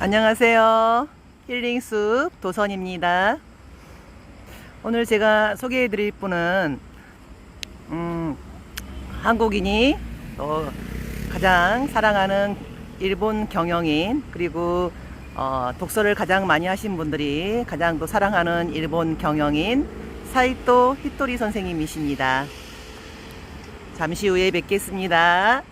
안녕하세요. 힐링숲 도선입니다. 오늘 제가 소개해 드릴 분은 한국인이 또 가장 사랑하는 일본 경영인, 그리고 독서를 가장 많이 하신 분들이 가장 또 사랑하는 일본 경영인 사이토 히토리 선생님이십니다. 잠시 후에 뵙겠습니다.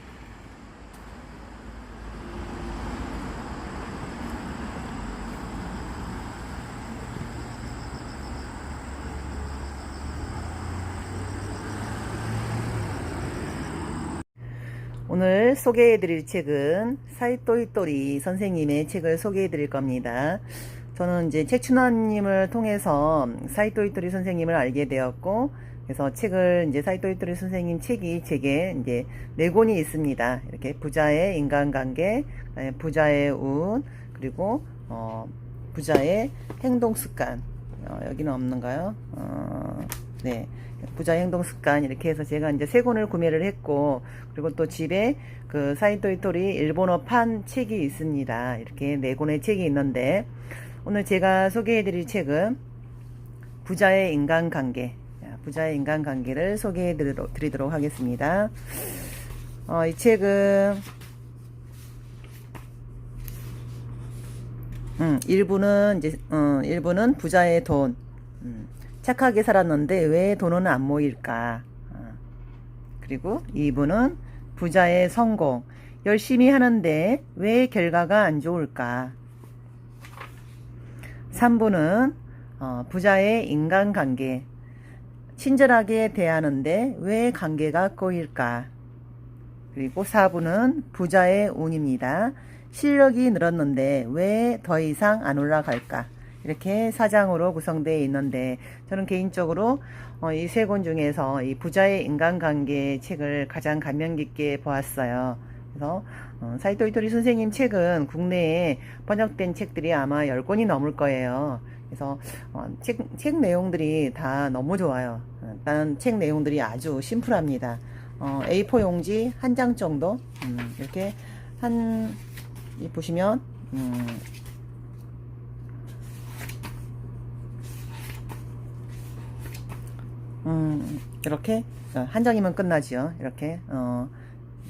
오늘 소개해드릴 책은 사이토 히토리 선생님의 책을 소개해드릴 겁니다. 저는 이제 책춘화님을 통해서 사이토 히토리 선생님을 알게 되었고, 그래서 책을 이제 사이토 히토리 선생님 책이 제게 이제 4권이 있습니다. 이렇게 부자의 인간관계, 부자의 운, 그리고 부자의 행동습관. 여기는 없는가요? 네. 부자의 행동습관, 이렇게 해서 제가 이제 3권을 구매를 했고, 그리고 또 집에 그 사이토 히토리 일본어판 책이 있습니다. 이렇게 4권의 책이 있는데, 오늘 제가 소개해드릴 책은 부자의 인간관계, 부자의 인간관계를 소개해드리도록 하겠습니다. 이 책은 일부는 부자의 돈, 착하게 살았는데 왜 돈은 안 모일까? 그리고 2부는 부자의 성공, 열심히 하는데 왜 결과가 안 좋을까? 3부는 부자의 인간관계, 친절하게 대하는데 왜 관계가 꼬일까? 그리고 4부는 부자의 운입니다. 실력이 늘었는데 왜 더 이상 안 올라갈까? 이렇게 4장으로 구성되어 있는데, 저는 개인적으로 이 3권 중에서 이 부자의 인간관계 책을 가장 감명 깊게 보았어요. 그래서 사이토 히토리 선생님 책은 국내에 번역된 책들이 아마 10권이 넘을 거예요. 그래서 책 내용들이 다 너무 좋아요. 일단 책 내용들이 아주 심플합니다. A4 용지 한 장 정도, 이렇게 보시면 이렇게 한 장이면 끝나지요. 이렇게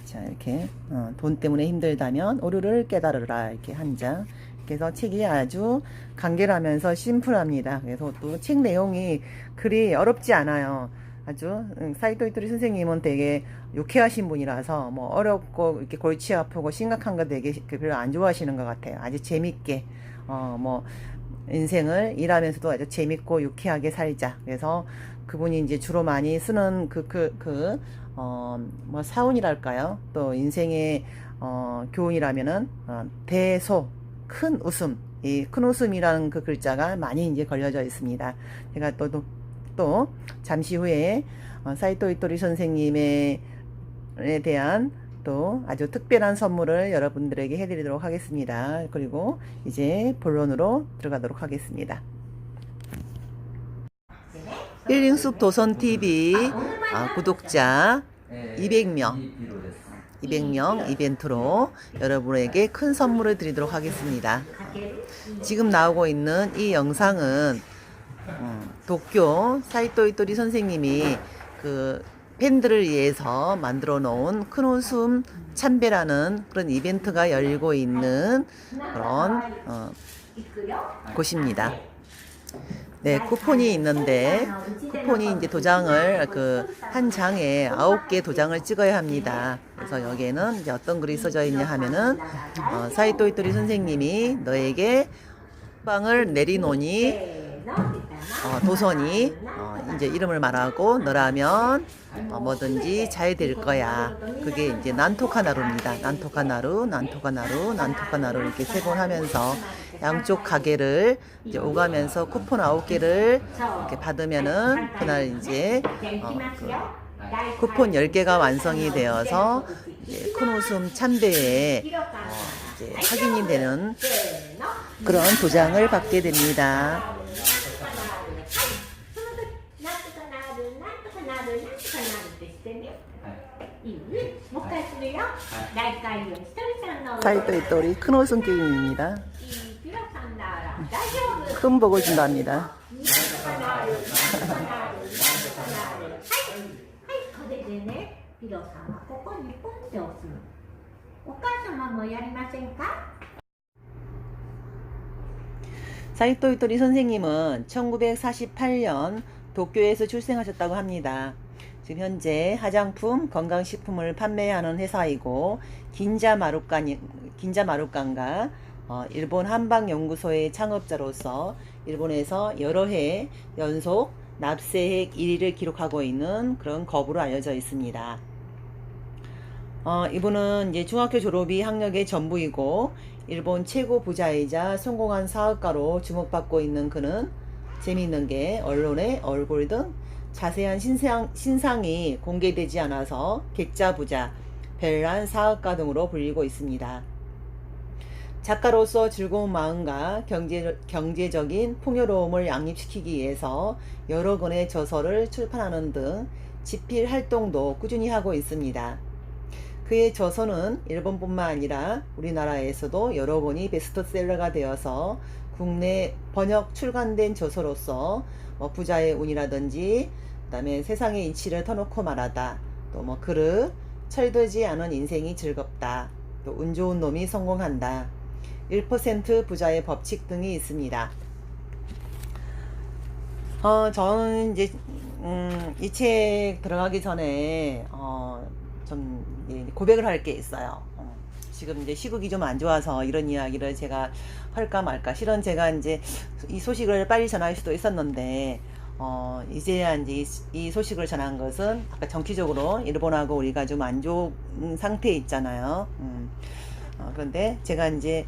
자, 이렇게 돈 때문에 힘들다면 오류를 깨달으라, 이렇게 한 장. 그래서 책이 아주 간결하면서 심플합니다. 그래서 또 책 내용이 그리 어렵지 않아요. 아주 사이토 히토리 선생님은 되게 유쾌하신 분이라서 뭐 어렵고 이렇게 골치 아프고 심각한 거 되게 별로 안 좋아하시는 것 같아요. 아주 재밌게 뭐 인생을 일하면서도 아주 재밌고 유쾌하게 살자. 그래서 그분이 이제 주로 많이 쓰는 뭐 사운이랄까요? 또 인생의 교훈이라면은 대소, 큰 웃음. 이 큰 웃음이라는 그 글자가 많이 이제 걸려져 있습니다. 제가 또 잠시 후에 사이토 히토리 선생님에 대한 또 아주 특별한 선물을 여러분들에게 해드리도록 하겠습니다. 그리고 이제 본론으로 들어가도록 하겠습니다. 힐링숲 도선TV 구독자 200명 이벤트로 여러분에게 큰 선물을 드리도록 하겠습니다. 지금 나오고 있는 이 영상은 도쿄 사이토 히토리 선생님이 그 팬들을 위해서 만들어 놓은 큰 웃음 참배라는 그런 이벤트가 열리고 있는 그런 곳입니다. 네, 쿠폰이 있는데, 쿠폰이 이제 도장을 한 장에 9개 도장을 찍어야 합니다. 그래서 여기에는 이제 어떤 글이 써져 있냐 하면은 사이토 히토리 선생님이 너에게 빵을 내리노니 도선이 이제 이름을 말하고 너라면 뭐든지 잘 될 거야. 그게 이제 난토카나루입니다. 난토카나루 이렇게 3번 하면서 양쪽 가게를 이제 오가면서 쿠폰 9개를 이렇게 받으면은 그날 이제 쿠폰 10개가 완성이 되어서 이제 큰 웃음 참배에 이제 확인이 되는 그런 도장을 받게 됩니다. サイトイトリ、クノースンゲーム입니다. 큰 복을 준답니다. これでね、ピロさんはここにポンって押すの。お母様もやりませんか？ 사이토이토리 선생님은 1948년 도쿄에서 출생하셨다고 합니다. 지금 현재 화장품, 건강식품을 판매하는 회사이고 긴자마루칸과 일본 한방연구소의 창업자로서 일본에서 여러 해 연속 납세액 1위를 기록하고 있는 그런 거부로 알려져 있습니다. 이분은 이제 중학교 졸업이 학력의 전부이고 일본 최고 부자이자 성공한 사업가로 주목받고 있는 그는 재미있는 게 언론에 얼굴 등 자세한 신상이 공개되지 않아서 객자 부자, 별난 사업가 등으로 불리고 있습니다. 작가로서 즐거운 마음과 경제적인 풍요로움을 양립시키기 위해서 여러 권의 저서를 출판하는 등 집필 활동도 꾸준히 하고 있습니다. 그의 저서는 일본뿐만 아니라 우리나라에서도 여러 권이 베스트셀러가 되어서 국내 번역 출간된 저서로서 부자의 운이라든지 그다음에 세상의 이치를 터놓고 말하다, 또 그릇, 철들지 않은 인생이 즐겁다, 또 운 좋은 놈이 성공한다, 1% 부자의 법칙 등이 있습니다. 저는 이제 이 책 들어가기 전에 좀 고백을 할 게 있어요. 지금 이제 시국이 좀 안 좋아서 이런 이야기를 제가 할까 말까. 실은 제가 이제 이 소식을 빨리 전할 수도 있었는데, 이제야 이제 이 소식을 전한 것은 아까 정치적으로 일본하고 우리가 좀 안 좋은 상태에 있잖아요. 그런데 제가 이제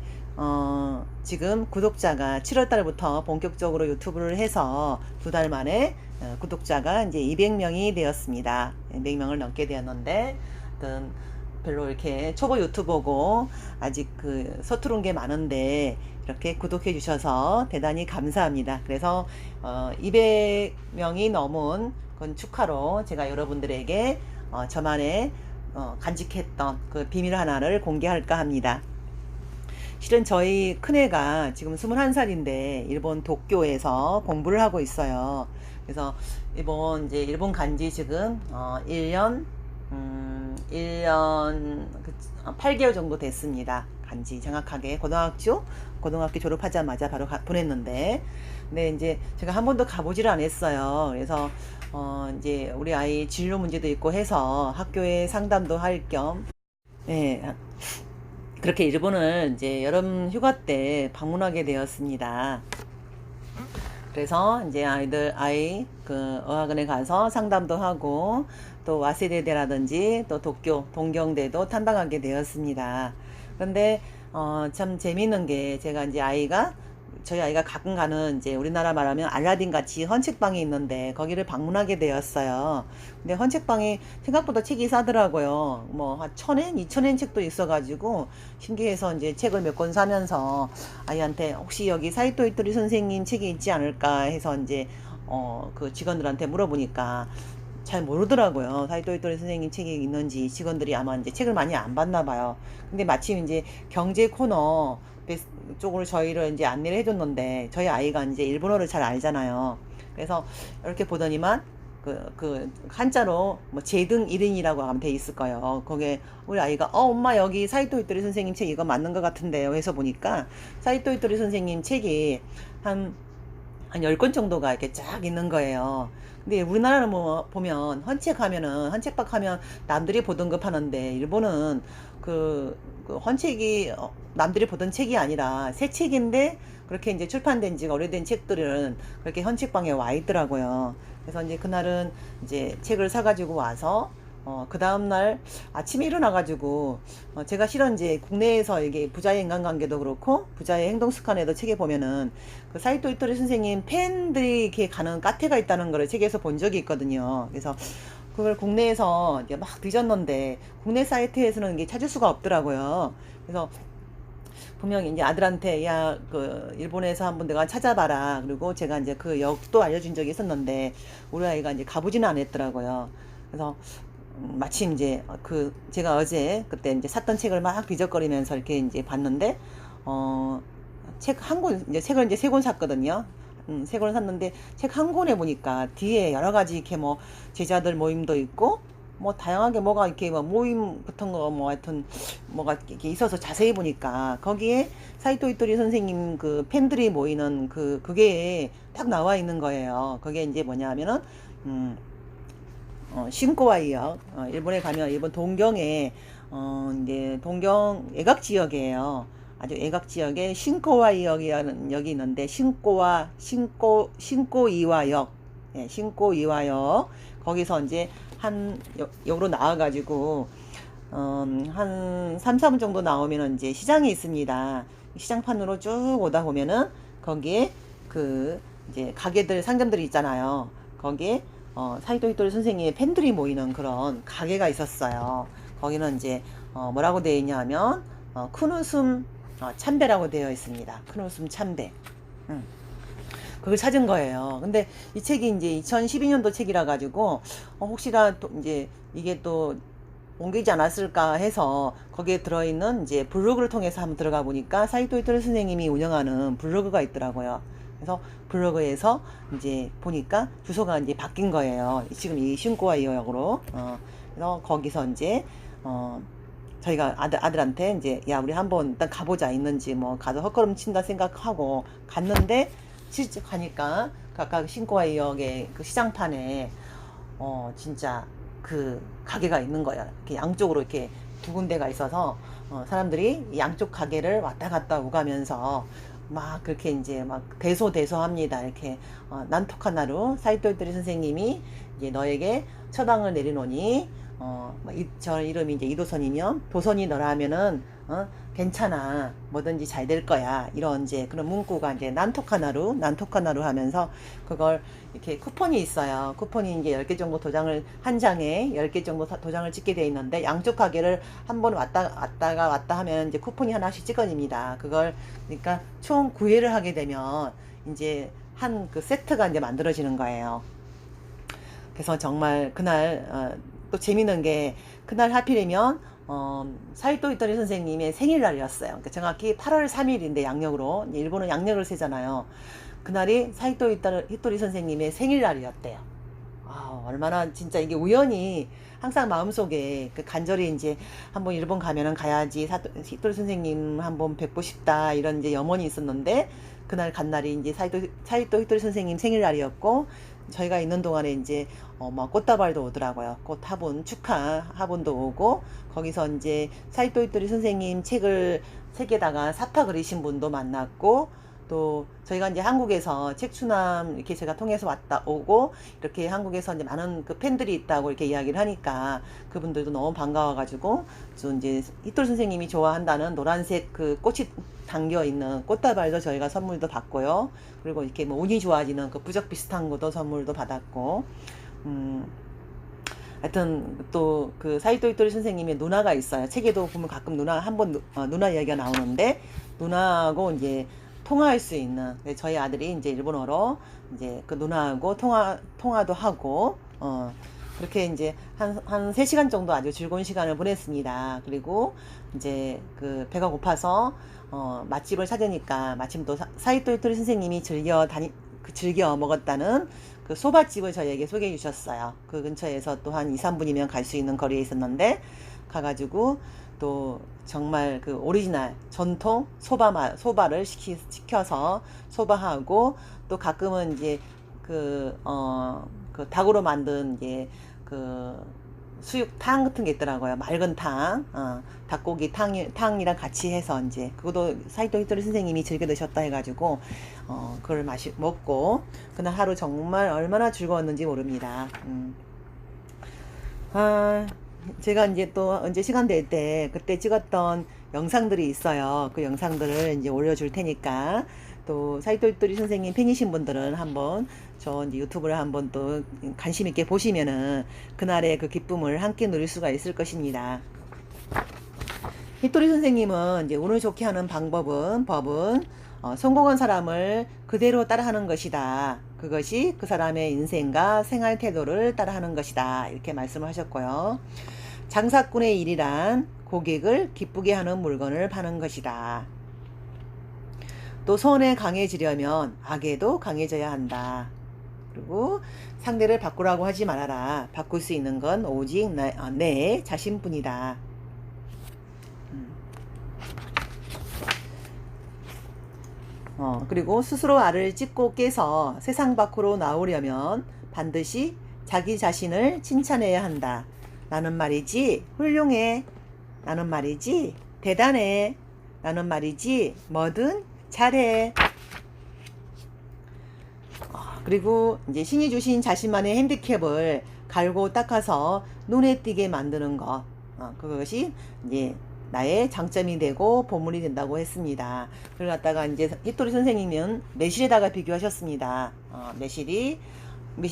지금 구독자가 7월달부터 본격적으로 유튜브를 해서 2달 만에 구독자가 이제 200명이 되었습니다. 200명을 넘게 되었는데, 별로 이렇게 초보 유튜버고 아직 서투른 게 많은데 이렇게 구독해 주셔서 대단히 감사합니다. 그래서 200명이 넘은 건 축하로 제가 여러분들에게 저만의 간직했던 그 비밀 하나를 공개할까 합니다. 실은 저희 큰애가 지금 21살인데 일본 도쿄에서 공부를 하고 있어요. 그래서 일본 간지 지금 1년 8개월 정도 됐습니다. 간지 정확하게 고등학교 졸업하자마자 바로 보냈는데, 근데 이제 제가 한 번도 가보지를 않았어요. 그래서 이제 우리 아이 진로 문제도 있고 해서 학교에 상담도 할 겸, 네, 그렇게 일본을 이제 여름 휴가 때 방문하게 되었습니다. 그래서 이제 아이 어학원에 가서 상담도 하고 또 와세대라든지 또 도쿄 동경대도 탐방하게 되었습니다. 그런데 참 재미있는 게 제가 이제 저희 아이가 가끔 가는 이제 우리나라 말하면 알라딘 같이 헌책방이 있는데 거기를 방문하게 되었어요. 근데 헌책방이 생각보다 책이 싸더라고요. 한 1,000엔, 2,000엔 책도 있어가지고 신기해서 이제 책을 몇 권 사면서 아이한테 혹시 여기 사이토 이토리 선생님 책이 있지 않을까 해서 이제 그 직원들한테 물어보니까 잘 모르더라고요. 사이토 이토리 선생님 책이 있는지. 직원들이 아마 이제 책을 많이 안 봤나 봐요. 근데 마침 이제 경제 코너 쪽으로 저희를 이제 안내를 해줬는데 저희 아이가 이제 일본어를 잘 알잖아요. 그래서 이렇게 보더니만 한자로 제등 1인이라고 하면 돼 있을 거예요. 거기에 우리 아이가 엄마 여기 사이토 이토리 선생님 책 이거 맞는 것 같은데요 해서 보니까 사이토 이토리 선생님 책이 한 10권 정도가 이렇게 쫙 있는 거예요. 근데 우리나라는 보면 헌책박 하면 남들이 보던 급 하는데 일본은 헌책이 남들이 보던 책이 아니라 새 책인데 그렇게 이제 출판된 지가 오래된 책들은 그렇게 헌책방에 와 있더라고요. 그래서 이제 그날은 이제 책을 사가지고 와서 그 다음날 아침에 일어나가지고 제가 실은 이제 국내에서 이게 부자의 인간관계도 그렇고 부자의 행동 습관에도 책에 보면은 그 사이토 이토리 선생님 팬들이 이렇게 가는 카페가 있다는 거를 책에서 본 적이 있거든요. 그래서 그걸 국내에서 이제 막 뒤졌는데 국내 사이트에서는 이게 찾을 수가 없더라고요. 그래서 분명히 이제 아들한테 일본에서 한번 내가 찾아봐라. 그리고 제가 이제 그 역도 알려준 적이 있었는데 우리 아이가 이제 가보지는 않았더라고요. 그래서 마침 이제 제가 어제 그때 이제 샀던 책을 막 뒤적거리면서 이렇게 이제 봤는데 책 한 권, 이제 책을 이제 3권 샀거든요. 3권을 샀는데 책 한 권에 보니까 뒤에 여러 가지 이렇게 뭐 제자들 모임도 있고 뭐 다양하게 뭐가 이렇게 뭐 모임 같은 거 뭐 하여튼 뭐가 이렇게 있어서 자세히 보니까 거기에 사이토 이토리 선생님 그 팬들이 모이는 그게 딱 나와 있는 거예요. 그게 이제 뭐냐면은 신고와이역, 일본에 가면 일본 동경에 이제 동경 애각 지역이에요. 아주 애각 지역에 신고와이역이라는 역이 있는데 신고 이와역, 예, 신고이와역 거기서 이제 한 역으로 나와가지고 한 3, 4분 정도 나오면 이제 시장이 있습니다. 시장판으로 쭉 오다 보면은 거기에 그 이제 가게들 상점들이 있잖아요. 거기에 사이토 히토리 선생님의 팬들이 모이는 그런 가게가 있었어요. 거기는 이제 뭐라고 되어 있냐면 큰 웃음 참배라고 되어 있습니다. 큰 웃음 참배. 그걸 찾은 거예요. 근데 이 책이 이제 2012년도 책이라 가지고 혹시나 또 이제 이게 또 옮기지 않았을까 해서 거기에 들어있는 이제 블로그를 통해서 한번 들어가 보니까 사이토 이토리 선생님이 운영하는 블로그가 있더라고요. 그래서 블로그에서 이제 보니까 주소가 이제 바뀐 거예요. 지금 이 신고와 이역으로. 그래서 거기서 이제 저희가 아들한테 이제 야 우리 한번 일단 가보자 있는지 뭐 가서 헛걸음 친다 생각하고 갔는데 실제 가니까 각각 신고와 이역의 그 시장판에 진짜 그 가게가 있는 거예요. 이렇게 양쪽으로 이렇게 두 군데가 있어서 사람들이 양쪽 가게를 왔다 갔다 오가면서 막 그렇게 이제 막 대소대소합니다. 이렇게 난토카나루 사이토 이토리 선생님이 이제 너에게 처방을 내리노니 저 이름이 이제 이도선이면 도선이 너라 하면은 괜찮아 뭐든지 잘 될 거야 이런 이제 그런 문구가 이제 난토카나루 하면서 그걸 이렇게 쿠폰이 있어요. 쿠폰이 이제 10개 정도 도장을 한 장에 10개 정도 도장을 찍게 돼 있는데 양쪽 가게를 한번 왔다 하면 이제 쿠폰이 하나씩 찍어집니다. 그걸 그러니까 총 9회를 하게 되면 이제 한 그 세트가 이제 만들어지는 거예요. 그래서 정말 그날 또 재밌는 게 그날 하필이면 사이토 이토리 선생님의 생일날이었어요. 그러니까 정확히 8월 3일인데 양력으로 일본은 양력을 세잖아요. 그날이 사이토 이토리 선생님의 생일날이었대요. 얼마나 진짜 이게 우연히 항상 마음속에 그 간절히 이제 한번 일본 가면은 가야지 히토리 선생님 한번 뵙고 싶다 이런 이제 염원이 있었는데 그날 간 날이 이제 사이토 히토리 선생님 생일날이었고 저희가 있는 동안에 이제 뭐 꽃다발도 오더라고요. 꽃 화분 축하 화분도 오고 거기서 이제 사이토 히토리 선생님 책에다가 사파 그리신 분도 만났고 또 저희가 이제 한국에서 책추남 이렇게 제가 통해서 왔다 오고 이렇게 한국에서 이제 많은 그 팬들이 있다고 이렇게 이야기를 하니까 그분들도 너무 반가워가지고 또 이제 히토리 선생님이 좋아한다는 노란색 그 꽃이 담겨 있는 꽃다발도 저희가 선물도 받고요. 그리고 이렇게 뭐 운이 좋아지는 그 부적 비슷한 것도 선물도 받았고, 하여튼 또 그 사이토 이토리 선생님의 누나가 있어요. 책에도 보면 가끔 누나 한번 누나 이야기가 나오는데 누나하고 이제 통화할 수 있는 저희 아들이 이제 일본어로 이제 그 누나하고 통화도 하고 그렇게 이제 한 3시간 정도 아주 즐거운 시간을 보냈습니다. 그리고 이제 그 배가 고파서 맛집을 찾으니까 마침 또 사이토 이토리 선생님이 즐겨 먹었다는 그 소바집을 저희에게 소개해 주셨어요. 그 근처에서 또 한 2, 3분이면 갈 수 있는 거리에 있었는데 가가지고 또 정말 그 오리지널 전통 소바를 시켜서 소바하고 또 가끔은 이제 그 닭으로 만든 이제 그 수육탕 같은 게 있더라고요. 맑은 탕, 닭고기 탕이랑 같이 해서 이제 그것도 사이토 히토리 선생님이 즐겨 드셨다 해가지고 그걸 먹고 그날 하루 정말 얼마나 즐거웠는지 모릅니다. 제가 이제 또 언제 시간 될 때 그때 찍었던 영상들이 있어요. 그 영상들을 이제 올려줄 테니까 또 사이토 히토리 선생님 팬이신 분들은 한번 저 이제 유튜브를 한번 또 관심 있게 보시면은 그날의 그 기쁨을 함께 누릴 수가 있을 것입니다. 히토리 선생님은 이제 운을 좋게 하는 법은 성공한 사람을 그대로 따라하는 것이다. 그것이 그 사람의 인생과 생활 태도를 따라하는 것이다. 이렇게 말씀을 하셨고요. 장사꾼의 일이란 고객을 기쁘게 하는 물건을 파는 것이다. 또 선에 강해지려면 악에도 강해져야 한다. 그리고 상대를 바꾸라고 하지 말아라. 바꿀 수 있는 건 오직 내 자신뿐이다. 그리고 스스로 알을 찢고 깨서 세상 밖으로 나오려면 반드시 자기 자신을 칭찬해야 한다. 나는 말이지 훌륭해. 나는 말이지 대단해. 나는 말이지 뭐든 잘해. 그리고 이제 신이 주신 자신만의 핸디캡을 갈고 닦아서 눈에 띄게 만드는 것. 그것이 이제 나의 장점이 되고 보물이 된다고 했습니다. 그걸 갖다가 이제 히토리 선생님은 매실에다가 비교하셨습니다. 매실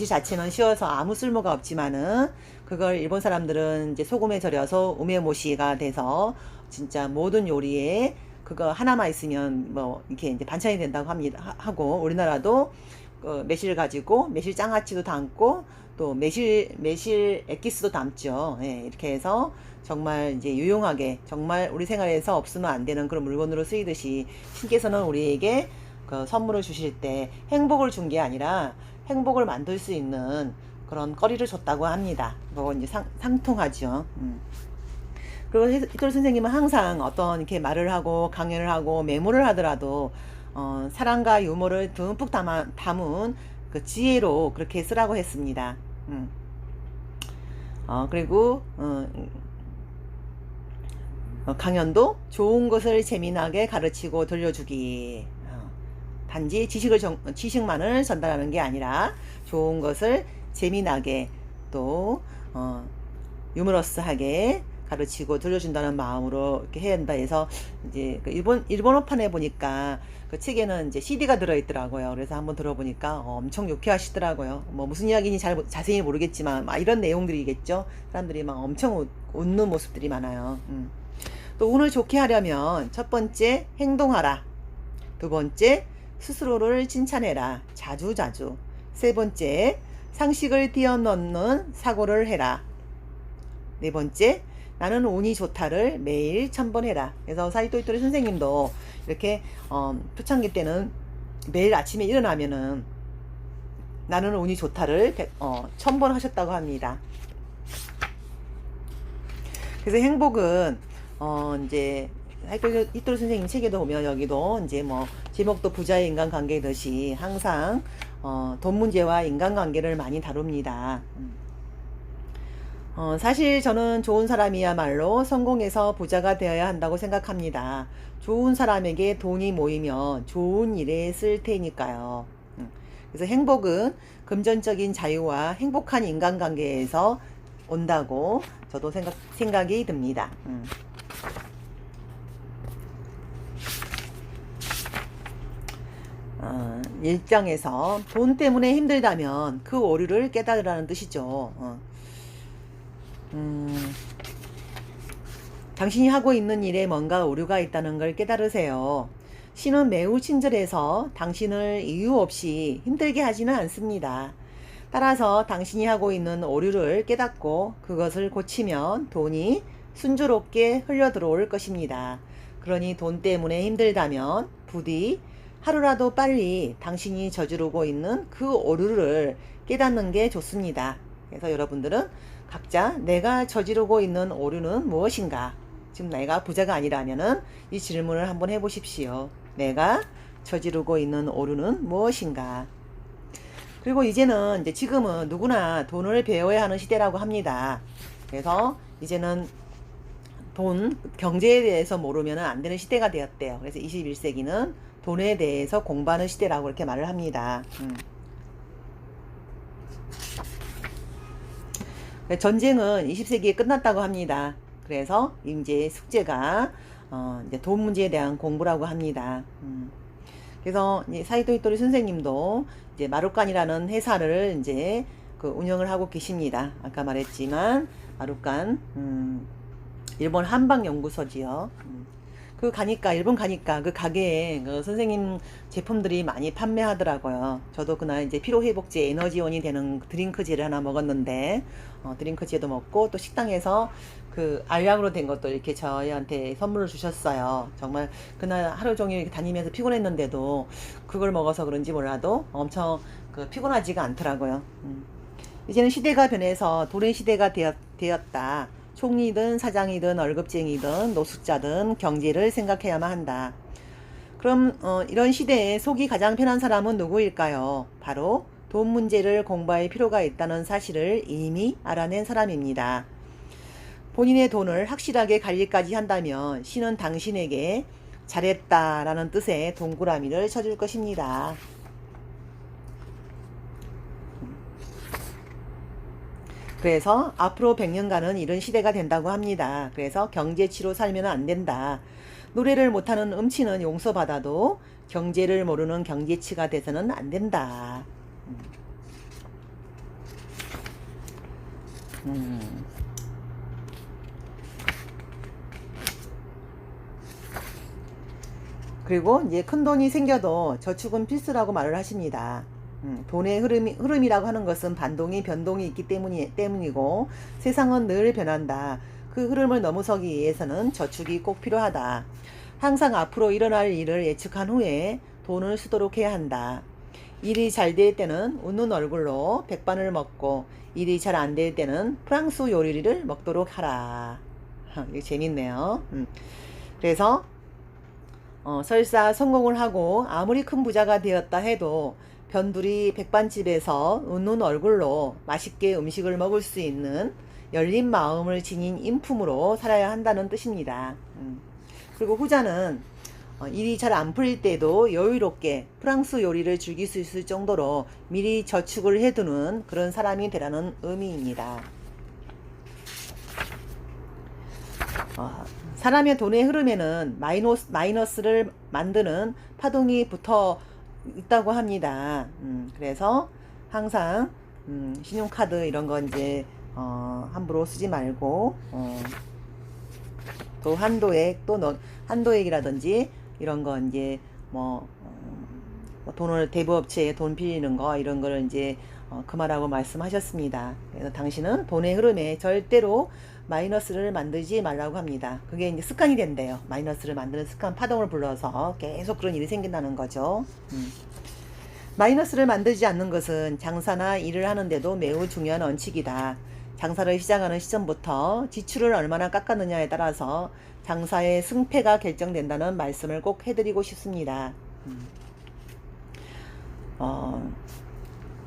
자체는 쉬워서 아무 쓸모가 없지만은 그걸 일본 사람들은 이제 소금에 절여서 우메모시가 돼서 진짜 모든 요리에 그거 하나만 있으면 뭐 이렇게 이제 반찬이 된다고 합니다. 하고 우리나라도 매실 가지고 매실 장아찌도 담고 또 매실 액기스도 담죠. 예, 이렇게 해서 정말 이제 유용하게 정말 우리 생활에서 없으면 안 되는 그런 물건으로 쓰이듯이 신께서는 우리에게 그 선물을 주실 때 행복을 준 게 아니라 행복을 만들 수 있는 그런 거리를 줬다고 합니다. 그거 이제 상통하죠. 그리고 히토리 선생님은 항상 어떤 이렇게 말을 하고 강연을 하고 메모를 하더라도 사랑과 유머를 듬뿍 담은 그 지혜로 그렇게 쓰라고 했습니다. 그리고 강연도 좋은 것을 재미나게 가르치고 들려주기. 단지 지식만을 전달하는 게 아니라 좋은 것을 재미나게 또 유머러스하게 가르치고 들려준다는 마음으로 이렇게 해야 한다 해서 이제 그 일본어판에 보니까 그 책에는 이제 CD가 들어있더라고요. 그래서 한번 들어보니까 엄청 유쾌하시더라고요. 뭐 무슨 이야기인지 자세히 모르겠지만 막 이런 내용들이겠죠. 사람들이 막 엄청 웃는 모습들이 많아요. 또 운을 좋게 하려면 첫 번째 행동하라. 두 번째 스스로를 칭찬해라. 자주자주. 세 번째 상식을 뛰어넘는 사고를 해라. 네 번째 나는 운이 좋다를 매일 첨번해라. 그래서 사이토 히토리 선생님도 이렇게 초창기 때는 매일 아침에 일어나면은 나는 운이 좋다를 첨번하셨다고 합니다. 그래서 행복은 이제 히토리 선생님 책에도 보면 여기도 이제 뭐 제목도 부자의 인간관계듯이 항상 돈 문제와 인간관계를 많이 다룹니다. 사실 저는 좋은 사람이야말로 성공해서 부자가 되어야 한다고 생각합니다. 좋은 사람에게 돈이 모이면 좋은 일에 쓸 테니까요. 그래서 행복은 금전적인 자유와 행복한 인간관계에서 온다고 저도 생각이 듭니다. 1장에서 돈 때문에 힘들다면 그 오류를 깨달으라는 뜻이죠. 당신이 하고 있는 일에 뭔가 오류가 있다는 걸 깨달으세요. 신은 매우 친절해서 당신을 이유 없이 힘들게 하지는 않습니다. 따라서 당신이 하고 있는 오류를 깨닫고 그것을 고치면 돈이 순조롭게 흘러 들어올 것입니다. 그러니 돈 때문에 힘들다면 부디 하루라도 빨리 당신이 저지르고 있는 그 오류를 깨닫는 게 좋습니다. 그래서 여러분들은 각자 내가 저지르고 있는 오류는 무엇인가? 지금 내가 부자가 아니라면은 이 질문을 한번 해보십시오. 내가 저지르고 있는 오류는 무엇인가? 그리고 이제는 지금은 누구나 돈을 배워야 하는 시대라고 합니다. 그래서 이제는 경제에 대해서 모르면 안 되는 시대가 되었대요. 그래서 21세기는 돈에 대해서 공부하는 시대라고 이렇게 말을 합니다. 전쟁은 20세기에 끝났다고 합니다. 그래서 이제 숙제가 이제 돈 문제에 대한 공부라고 합니다. 그래서 사이토 히토리 선생님도 이제 마루칸이라는 회사를 이제 그 운영을 하고 계십니다. 아까 말했지만 마루칸 일본 한방 연구소지요. 그 가니까 일본 가니까 그 가게에 그 선생님 제품들이 많이 판매하더라고요. 저도 그날 이제 피로회복제 에너지원이 되는 드링크제를 하나 먹었는데 드링크제도 먹고 또 식당에서 그 알약으로 된 것도 이렇게 저희한테 선물을 주셨어요. 정말 그날 하루 종일 이렇게 다니면서 피곤했는데도 그걸 먹어서 그런지 몰라도 엄청 그 피곤하지가 않더라고요. 이제는 시대가 변해서 돈의 시대가 되었다. 총리든 사장이든 월급쟁이든 노숙자든 경제를 생각해야만 한다. 그럼 이런 시대에 속이 가장 편한 사람은 누구일까요? 바로 돈 문제를 공부할 필요가 있다는 사실을 이미 알아낸 사람입니다. 본인의 돈을 확실하게 관리까지 한다면 신은 당신에게 잘했다라는 뜻의 동그라미를 쳐줄 것입니다. 그래서 앞으로 100년간은 이런 시대가 된다고 합니다. 그래서 경제치로 살면 안 된다. 노래를 못하는 음치는 용서받아도 경제를 모르는 경제치가 돼서는 안 된다. 그리고 이제 큰 돈이 생겨도 저축은 필수라고 말을 하십니다. 돈의 흐름이라고 하는 것은 변동이 있기 때문이고 세상은 늘 변한다. 그 흐름을 넘어서기 위해서는 저축이 꼭 필요하다. 항상 앞으로 일어날 일을 예측한 후에 돈을 쓰도록 해야 한다. 일이 잘 될 때는 웃는 얼굴로 백반을 먹고 일이 잘 안 될 때는 프랑스 요리를 먹도록 하라. 이거 재밌네요. 그래서 설사 성공을 하고 아무리 큰 부자가 되었다 해도 변두리 백반집에서 웃는 얼굴로 맛있게 음식을 먹을 수 있는 열린 마음을 지닌 인품으로 살아야 한다는 뜻입니다. 그리고 후자는 일이 잘 안 풀릴 때도 여유롭게 프랑스 요리를 즐길 수 있을 정도로 미리 저축을 해두는 그런 사람이 되라는 의미입니다. 사람의 돈의 흐름에는 마이너스를 만드는 파동이 붙어 있다고 합니다. 그래서 항상 신용카드 이런 거 이제 함부로 쓰지 말고 또 한도액이라든지 이런 거 이제 돈을 대부업체에 돈 빌리는 거 이런 거를 이제 그만하고 말씀하셨습니다. 그래서 당신은 돈의 흐름에 절대로 마이너스를 만들지 말라고 합니다. 그게 이제 습관이 된대요. 마이너스를 만드는 습관, 파동을 불러서 계속 그런 일이 생긴다는 거죠. 마이너스를 만들지 않는 것은 장사나 일을 하는데도 매우 중요한 원칙이다. 장사를 시작하는 시점부터 지출을 얼마나 깎았느냐에 따라서 장사의 승패가 결정된다는 말씀을 꼭 해드리고 싶습니다.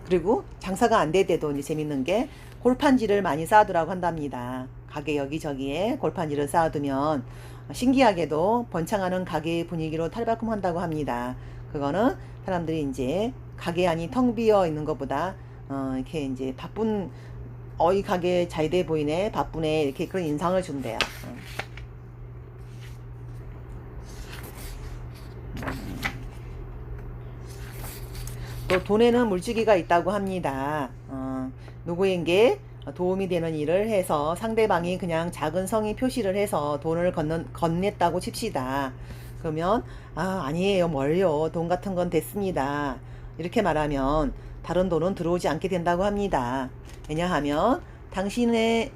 그리고 장사가 안 될 때도 이제 재밌는 게 골판지를 많이 쌓아두라고 한답니다. 가게 여기저기에 골판지를 쌓아두면 신기하게도 번창하는 가게의 분위기로 탈바꿈한다고 합니다. 그거는 사람들이 이제 가게 안이 텅 비어 있는 것보다 이렇게 이제 바쁜 이 가게 잘 돼 보이네 바쁘네 이렇게 그런 인상을 준대요. 또 돈에는 물주기가 있다고 합니다. 누구에게 도움이 되는 일을 해서 상대방이 그냥 작은 성의 표시를 해서 돈을 건넸다고 칩시다. 그러면 아니에요 뭘요 돈 같은 건 됐습니다 이렇게 말하면 다른 돈은 들어오지 않게 된다고 합니다. 왜냐하면 당신이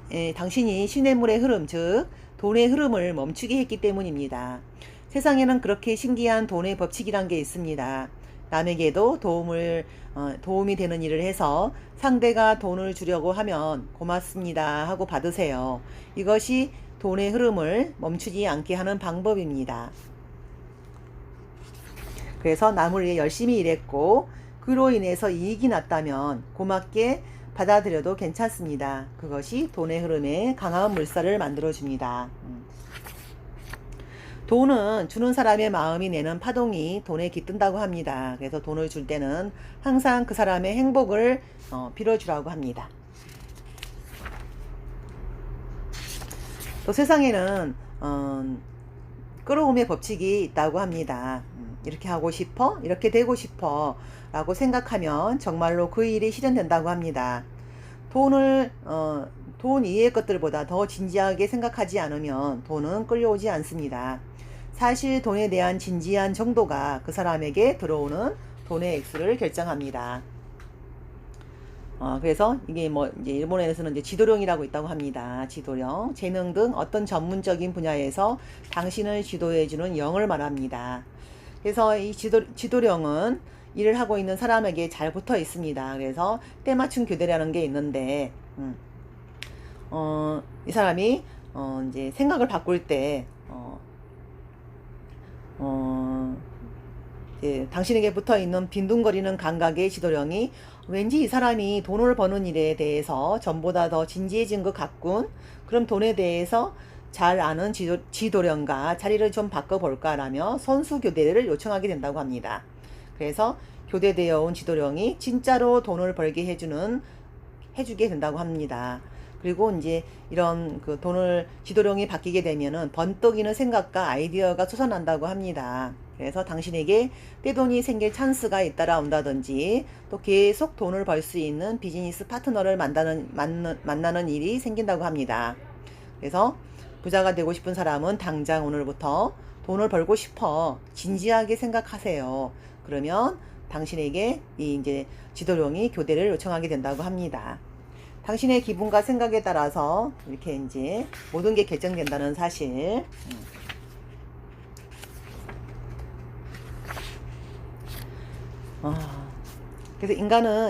시냇물의 흐름 즉 돈의 흐름을 멈추게 했기 때문입니다. 세상에는 그렇게 신기한 돈의 법칙이란 게 있습니다. 남에게도 도움이 되는 일을 해서 상대가 돈을 주려고 하면 고맙습니다 하고 받으세요. 이것이 돈의 흐름을 멈추지 않게 하는 방법입니다. 그래서 남을 위해 열심히 일했고 그로 인해서 이익이 났다면 고맙게 받아들여도 괜찮습니다. 그것이 돈의 흐름에 강한 물살을 만들어줍니다. 돈은 주는 사람의 마음이 내는 파동이 돈에 깃든다고 합니다. 그래서 돈을 줄 때는 항상 그 사람의 행복을 빌어주라고 합니다. 또 세상에는 끌어옴의 법칙이 있다고 합니다. 이렇게 하고 싶어? 이렇게 되고 싶어? 라고 생각하면 정말로 그 일이 실현된다고 합니다. 돈 이외의 것들보다 더 진지하게 생각하지 않으면 돈은 끌려오지 않습니다. 사실 돈에 대한 진지한 정도가 그 사람에게 들어오는 돈의 액수를 결정합니다. 그래서 이게 뭐 이제 일본에서는 이제 지도령이라고 있다고 합니다. 지도령, 재능 등 어떤 전문적인 분야에서 당신을 지도해주는 영을 말합니다. 그래서 이 지도령은 일을 하고 있는 사람에게 잘 붙어 있습니다. 그래서 때맞춤 교대라는 게 있는데, 이 사람이 이제 생각을 바꿀 때, 이제 당신에게 붙어 있는 빈둥거리는 감각의 지도령이 왠지 이 사람이 돈을 버는 일에 대해서 전보다 더 진지해진 것 같군. 그럼 돈에 대해서 잘 아는 지도령과 자리를 좀 바꿔볼까라며 선수 교대를 요청하게 된다고 합니다. 그래서 교대되어 온 지도령이 진짜로 돈을 벌게 해주게 된다고 합니다. 그리고 이제 이런 그 돈을 지도령이 바뀌게 되면은 번뜩이는 생각과 아이디어가 솟아난다고 합니다. 그래서 당신에게 떼돈이 생길 찬스가 잇따라 온다든지 또 계속 돈을 벌 수 있는 비즈니스 파트너를 만나는 일이 생긴다고 합니다. 그래서 부자가 되고 싶은 사람은 당장 오늘부터 돈을 벌고 싶어 진지하게 생각하세요. 그러면 당신에게 이 이제 지도령이 교대를 요청하게 된다고 합니다. 당신의 기분과 생각에 따라서 이렇게 이제 모든 게 결정된다는 사실. 그래서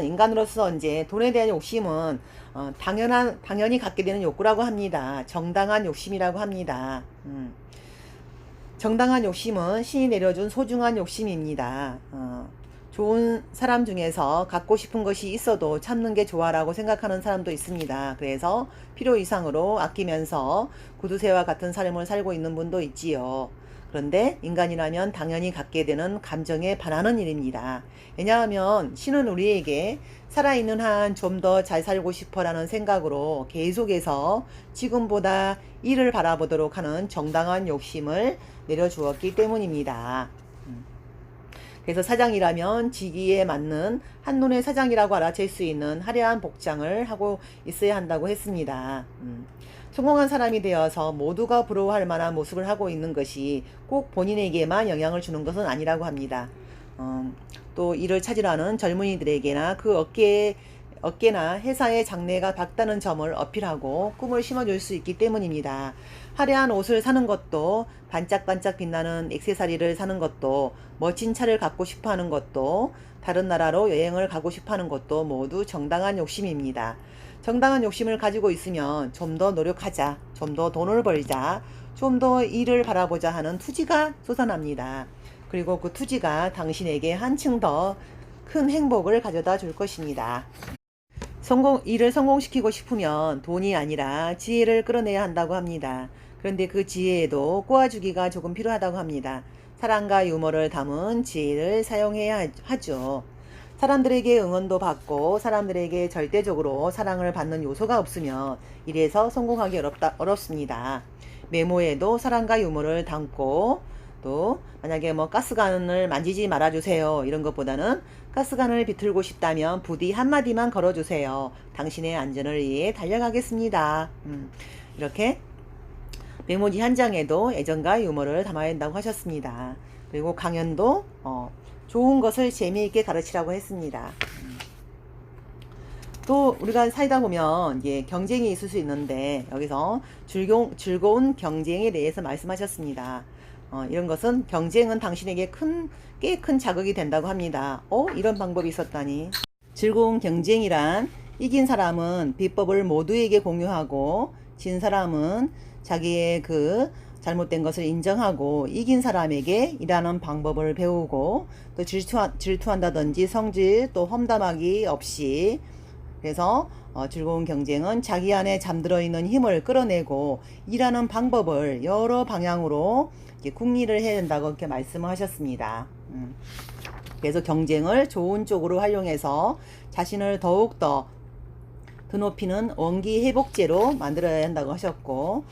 인간으로서 이제 돈에 대한 욕심은 당연히 갖게 되는 욕구라고 합니다. 정당한 욕심이라고 합니다. 정당한 욕심은 신이 내려준 소중한 욕심입니다. 좋은 사람 중에서 갖고 싶은 것이 있어도 참는 게 좋아라고 생각하는 사람도 있습니다. 그래서 필요 이상으로 아끼면서 구두쇠와 같은 삶을 살고 있는 분도 있지요. 그런데 인간이라면 당연히 갖게 되는 감정에 반하는 일입니다. 왜냐하면 신은 우리에게 살아있는 한 좀 더 잘 살고 싶어라는 생각으로 계속해서 지금보다 이를 바라보도록 하는 정당한 욕심을 내려주었기 때문입니다. 그래서 사장이라면 직위에 맞는 한눈의 사장이라고 알아챌 수 있는 화려한 복장을 하고 있어야 한다고 했습니다. 성공한 사람이 되어서 모두가 부러워할 만한 모습을 하고 있는 것이 꼭 본인에게만 영향을 주는 것은 아니라고 합니다. 또 일을 찾으라는 젊은이들에게나 그 어깨나 회사의 장래가 밝다는 점을 어필하고 꿈을 심어줄 수 있기 때문입니다. 화려한 옷을 사는 것도, 반짝반짝 빛나는 액세서리를 사는 것도, 멋진 차를 갖고 싶어 하는 것도, 다른 나라로 여행을 가고 싶어 하는 것도 모두 정당한 욕심입니다. 정당한 욕심을 가지고 있으면 좀 더 노력하자, 좀 더 돈을 벌자, 좀 더 일을 바라보자 하는 투지가 솟아납니다. 그리고 그 투지가 당신에게 한층 더 큰 행복을 가져다 줄 것입니다. 일을 성공시키고 싶으면 돈이 아니라 지혜를 끌어내야 한다고 합니다. 그런데 그 지혜에도 꼬아주기가 조금 필요하다고 합니다. 사랑과 유머를 담은 지혜를 사용해야 하죠. 사람들에게 응원도 받고 사람들에게 절대적으로 사랑을 받는 요소가 없으면 일에서 성공하기 어렵습니다. 메모에도 사랑과 유머를 담고 또 만약에 뭐 가스관을 만지지 말아주세요 이런 것보다는 가스관을 비틀고 싶다면 부디 한마디만 걸어주세요. 당신의 안전을 위해 달려가겠습니다. 이렇게 메모지 한 장에도 애정과 유머를 담아야 한다고 하셨습니다. 그리고 강연도 좋은 것을 재미있게 가르치라고 했습니다. 또 우리가 살다 보면 이제 경쟁이 있을 수 있는데 여기서 즐거운 경쟁에 대해서 말씀하셨습니다. 이런 것은 경쟁은 당신에게 꽤 큰 자극이 된다고 합니다. 이런 방법이 있었다니. 즐거운 경쟁이란 이긴 사람은 비법을 모두에게 공유하고 진 사람은 자기의 그 잘못된 것을 인정하고 이긴 사람에게 일하는 방법을 배우고 또 질투한다든지 성질 또 험담하기 없이 그래서 즐거운 경쟁은 자기 안에 잠들어 있는 힘을 끌어내고 일하는 방법을 여러 방향으로 궁리를 해야 된다고 이렇게 말씀을 하셨습니다. 그래서 경쟁을 좋은 쪽으로 활용해서 자신을 더욱더 드높이는 원기 회복제로 만들어야 한다고 하셨고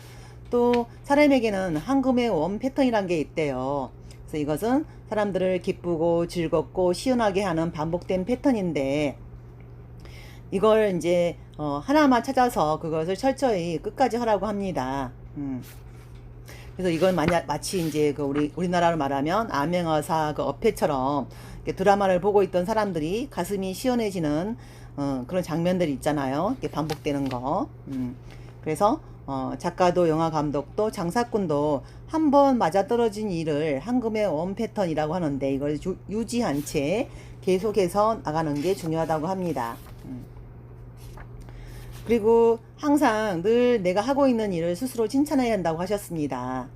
또 사람에게는 황금의 원 패턴이란 게 있대요. 그래서 이것은 사람들을 기쁘고 즐겁고 시원하게 하는 반복된 패턴인데 이걸 이제 하나만 찾아서 그것을 철저히 끝까지 하라고 합니다. 그래서 이건 마치 이제 그 우리나라로 말하면 암행어사 그 어폐처럼 이렇게 드라마를 보고 있던 사람들이 가슴이 시원해지는 그런 장면들이 있잖아요. 이렇게 반복되는 거. 그래서 작가도 영화 감독도 장사꾼도 한 번 맞아떨어진 일을 한금의 원 패턴이라고 하는데 이걸 유지한 채 계속해서 나가는 게 중요하다고 합니다. 그리고 항상 늘 내가 하고 있는 일을 스스로 칭찬해야 한다고 하셨습니다.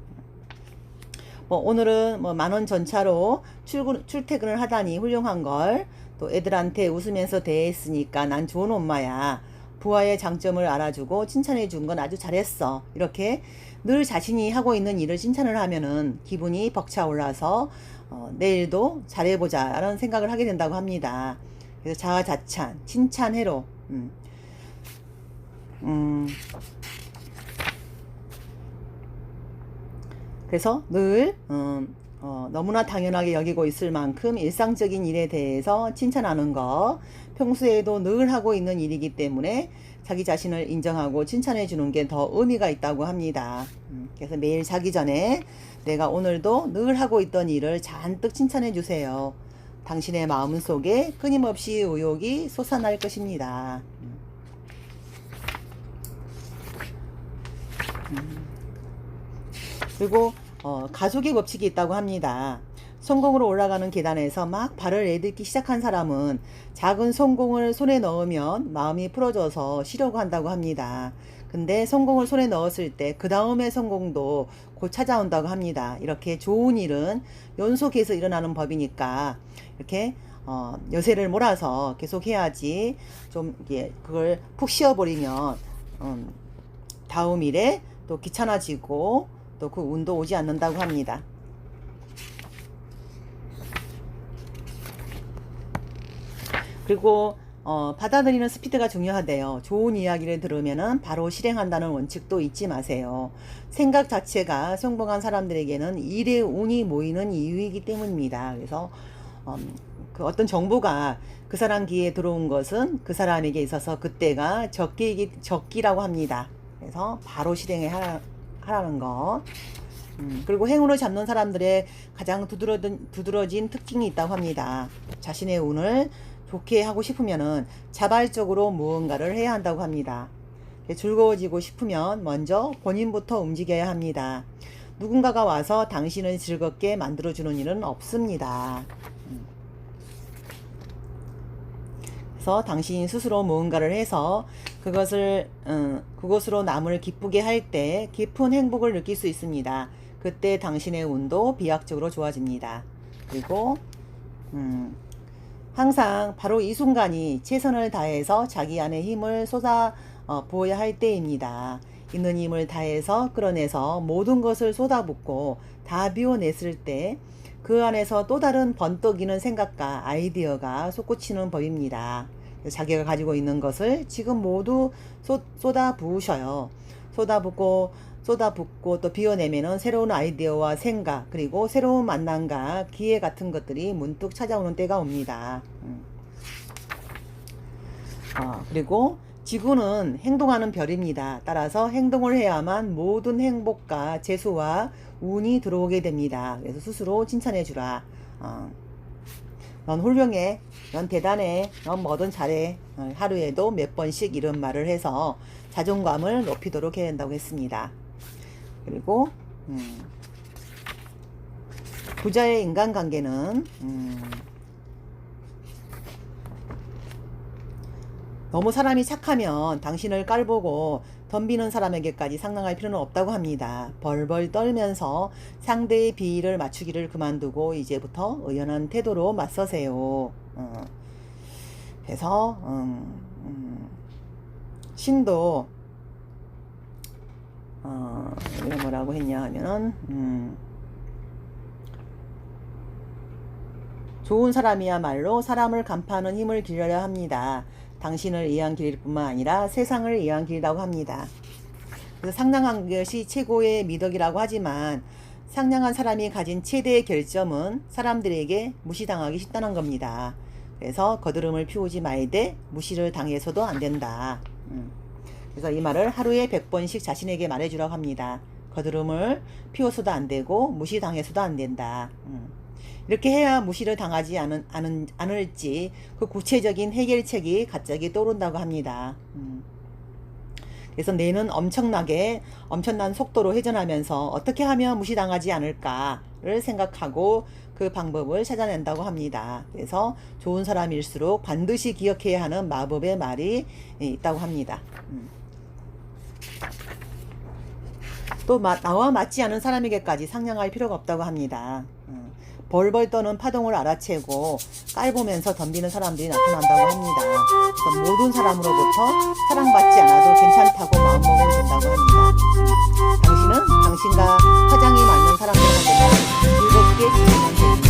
오늘은 10,000원 전차로 출퇴근을 하다니 훌륭한 걸, 또 애들한테 웃으면서 대했으니까 난 좋은 엄마야. 부하의 장점을 알아주고 칭찬해 준 건 아주 잘했어. 이렇게 늘 자신이 하고 있는 일을 칭찬을 하면은 기분이 벅차올라서 내일도 잘해보자 라는 생각을 하게 된다고 합니다. 그래서 자아자찬, 칭찬해로. 그래서 늘 너무나 당연하게 여기고 있을 만큼 일상적인 일에 대해서 칭찬하는 거, 평소에도 늘 하고 있는 일이기 때문에 자기 자신을 인정하고 칭찬해 주는 게 더 의미가 있다고 합니다. 그래서 매일 자기 전에 내가 오늘도 늘 하고 있던 일을 잔뜩 칭찬해 주세요. 당신의 마음속에 끊임없이 의욕이 솟아날 것입니다. 그리고 가속의 법칙이 있다고 합니다. 성공으로 올라가는 계단에서 막 발을 내딛기 시작한 사람은 작은 성공을 손에 넣으면 마음이 풀어져서 쉬려고 한다고 합니다. 근데 성공을 손에 넣었을 때 그 다음의 성공도 곧 찾아온다고 합니다. 이렇게 좋은 일은 연속해서 일어나는 법이니까 이렇게 여세를 몰아서 계속 해야지. 좀 그걸 푹 쉬어버리면 다음 일에 또 귀찮아지고 또 그 운도 오지 않는다고 합니다. 그리고 받아들이는 스피드가 중요하대요. 좋은 이야기를 들으면은 바로 실행한다는 원칙도 잊지 마세요. 생각 자체가 성공한 사람들에게는 일의 운이 모이는 이유이기 때문입니다. 그래서 그 어떤 정보가 그 사람 귀에 들어온 것은 그 사람에게 있어서 그때가 적기라고 합니다. 그래서 바로 하라는 거. 그리고 행운을 잡는 사람들의 가장 두드러진 특징이 있다고 합니다. 자신의 운을 좋게 하고 싶으면은 자발적으로 무언가를 해야 한다고 합니다. 즐거워지고 싶으면 먼저 본인부터 움직여야 합니다. 누군가가 와서 당신을 즐겁게 만들어주는 일은 없습니다. 그래서 당신이 스스로 무언가를 해서 그것으로 남을 기쁘게 할 때 깊은 행복을 느낄 수 있습니다. 그때 당신의 운도 비약적으로 좋아집니다. 그리고 항상 바로 이 순간이 최선을 다해서 자기 안에 힘을 쏟아 부어야 할 때입니다. 있는 힘을 다해서 끌어내서 모든 것을 쏟아붓고 다 비워냈을 때 그 안에서 또 다른 번뜩이는 생각과 아이디어가 솟구치는 법입니다. 자기가 가지고 있는 것을 지금 모두 쏟아부으셔요. 쏟아붓고 또 비워내면은 새로운 아이디어와 생각, 그리고 새로운 만남과 기회 같은 것들이 문득 찾아오는 때가 옵니다. 그리고 지구는 행동하는 별입니다. 따라서 행동을 해야만 모든 행복과 재수와 운이 들어오게 됩니다. 그래서 스스로 칭찬해 주라. 넌 훌륭해. 넌 대단해. 넌 뭐든 잘해. 하루에도 몇 번씩 이런 말을 해서 자존감을 높이도록 해야 한다고 했습니다. 그리고 부자의 인간관계는 너무 사람이 착하면 당신을 깔보고 덤비는 사람에게까지 상냥할 필요는 없다고 합니다. 벌벌 떨면서 상대의 비위를 맞추기를 그만두고 이제부터 의연한 태도로 맞서세요. 그래서 신도 이거 뭐라고 했냐 하면은 좋은 사람이야말로 사람을 간파하는 힘을 기르려 합니다. 당신을 위한 길일 뿐만 아니라 세상을 위한 길이라고 합니다. 그래서 상냥한 것이 최고의 미덕이라고 하지만 상냥한 사람이 가진 최대의 결점은 사람들에게 무시당하기 쉽다는 겁니다. 그래서 거드름을 피우지 말되 무시를 당해서도 안 된다. 그래서 이 말을 하루에 100번씩 자신에게 말해주라고 합니다. 거드름을 피워서도 안 되고 무시당해서도 안 된다. 이렇게 해야 무시를 당하지 않을지 그 구체적인 해결책이 갑자기 떠오른다고 합니다. 그래서 뇌는 엄청난 속도로 회전하면서 어떻게 하면 무시당하지 않을까를 생각하고 그 방법을 찾아낸다고 합니다. 그래서 좋은 사람일수록 반드시 기억해야 하는 마법의 말이 있다고 합니다. 또 나와 맞지 않은 사람에게까지 상냥할 필요가 없다고 합니다. 벌벌 떠는 파동을 알아채고 깔보면서 덤비는 사람들이 나타난다고 합니다. 그래서 모든 사람으로부터 사랑받지 않아도 괜찮다고 마음먹으면 된다고 합니다. 당신은 당신과 화장이 맞는 사람들 만나면 즐겁게 지내면 됩니다.